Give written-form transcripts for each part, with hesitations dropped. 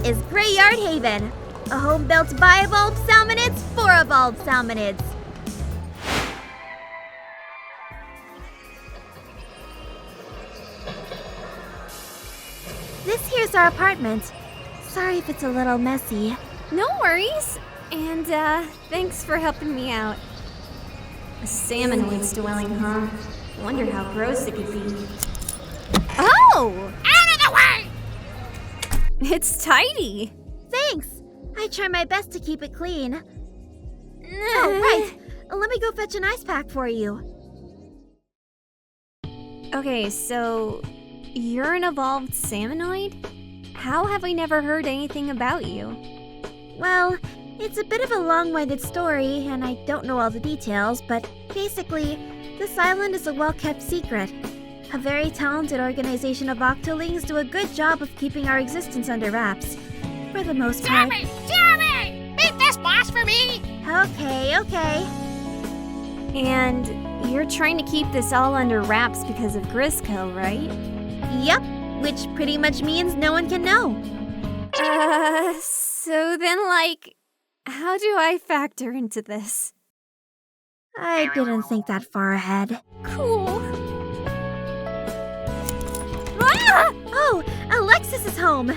is Graveyard Haven, a home built by evolved salmonids for evolved salmonids. This here's our apartment. Sorry if it's a little messy. No worries. And, thanks for helping me out. A salmonoid's dwelling, huh? Wonder how gross it could be. Oh! Out of the way! It's tidy. Thanks. I try my best to keep it clean. Oh, right. Let me go fetch an ice pack for you. Okay, so you're an evolved salmonoid? How have I never heard anything about you? Well, it's a bit of a long-winded story, and I don't know all the details, but basically, this island is a well-kept secret. A very talented organization of octolings do a good job of keeping our existence under wraps. For the most part. Sammy! Beat this boss for me! Okay. And you're trying to keep this all under wraps because of Grisco, right? Yep, which pretty much means no one can know. So then, like, how do I factor into this? I didn't think that far ahead. Cool. Ah! Oh, Alexis is home!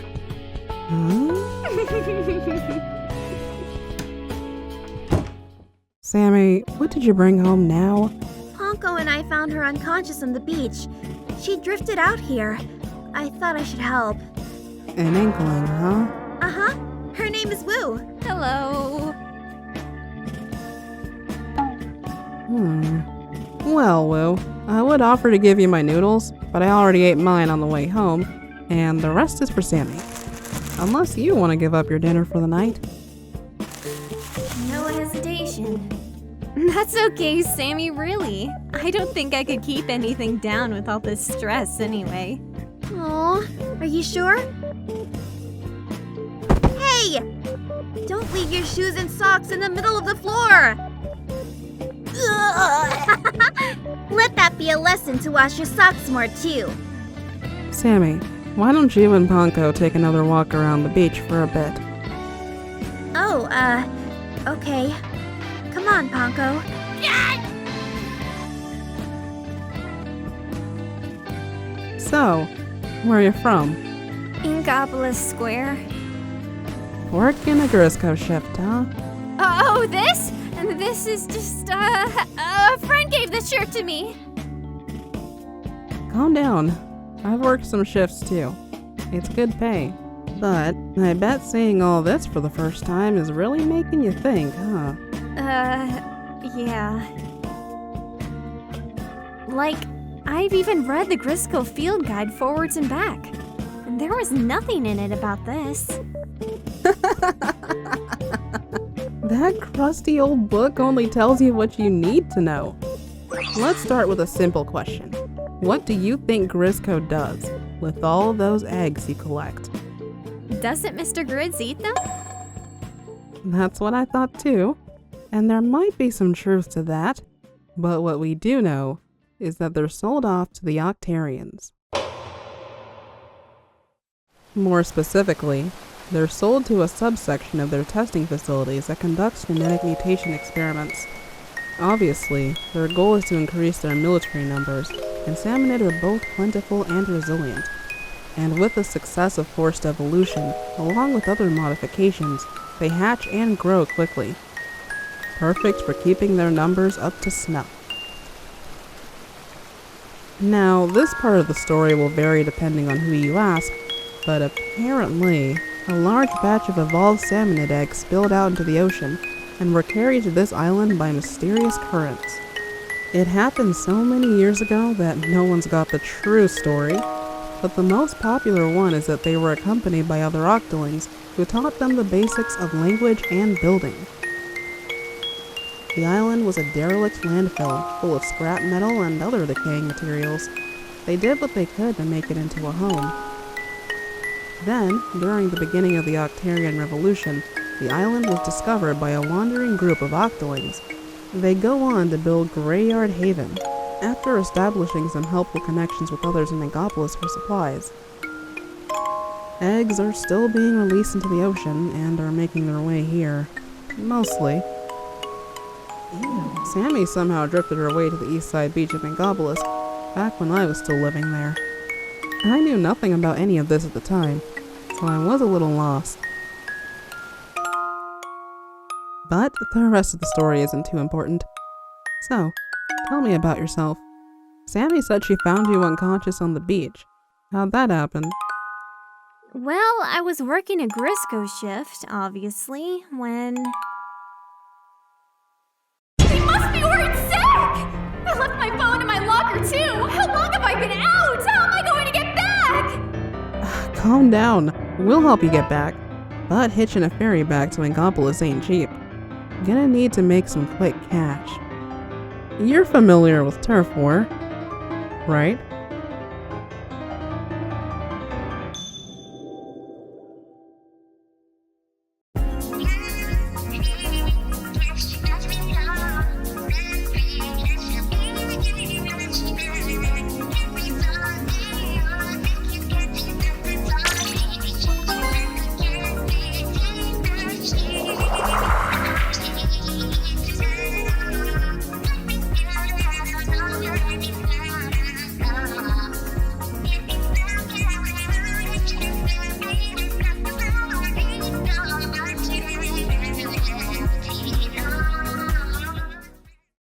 Sammy, what did you bring home now? PANKO and I found her unconscious on the beach. She drifted out here. I thought I should help. An inkling, huh? Uh-huh. Her name is Wu. Hello. Well, Wu, I would offer to give you my noodles, but I already ate mine on the way home, and the rest is for Sammy. Unless you want to give up your dinner for the night. No hesitation. That's okay, Sammy, really. I don't think I could keep anything down with all this stress anyway. Aw, are you sure? Hey! Don't leave your shoes and socks in the middle of the floor! Let that be a lesson to wash your socks more, too. Sammy, why don't you and PANKO take another walk around the beach for a bit? Oh, okay. Come on, PANKO. So, where are you from? Inkopolis Square. Working a Grisco shift, huh? Oh, this? And this is just, a friend gave this shirt to me. Calm down. I've worked some shifts too. It's good pay. But I bet seeing all this for the first time is really making you think, huh? Yeah. Like, I've even read the Grisco field guide forwards and back. And there was nothing in it about this. That crusty old book only tells you what you need to know. Let's start with a simple question. What do you think Grisco does with all those eggs you collect? Doesn't Mr. Grids eat them? That's what I thought too. And there might be some truth to that. But what we do know is that they're sold off to the Octarians. More specifically, they're sold to a subsection of their testing facilities that conducts genetic mutation experiments. Obviously, their goal is to increase their military numbers, and Salmonid are both plentiful and resilient. And with the success of forced evolution, along with other modifications, they hatch and grow quickly. Perfect for keeping their numbers up to snuff. Now, this part of the story will vary depending on who you ask, but apparently, a large batch of evolved salmonid eggs spilled out into the ocean and were carried to this island by mysterious currents. It happened so many years ago that no one's got the true story, but the most popular one is that they were accompanied by other octolings who taught them the basics of language and building. The island was a derelict landfill full of scrap metal and other decaying materials. They did what they could to make it into a home. Then, during the beginning of the Octarian Revolution, the island was discovered by a wandering group of octolings. They go on to build Graveyard Haven, after establishing some helpful connections with others in Inkopolis for supplies. Eggs are still being released into the ocean and are making their way here. Mostly. Sammy somehow drifted her way to the east side beach of Angopolis back when I was still living there. I knew nothing about any of this at the time, so I was a little lost. But the rest of the story isn't too important. So, tell me about yourself. Sammy said she found you unconscious on the beach. How'd that happen? Well, I was working a Grisco shift, obviously, when... They must be worried sick! I left my phone in my locker too! How long have I been out? How am I going to get back? Calm down. We'll help you get back. But hitching a ferry back to Angopolis ain't cheap. Gonna need to make some quick cash. You're familiar with Turf War, right?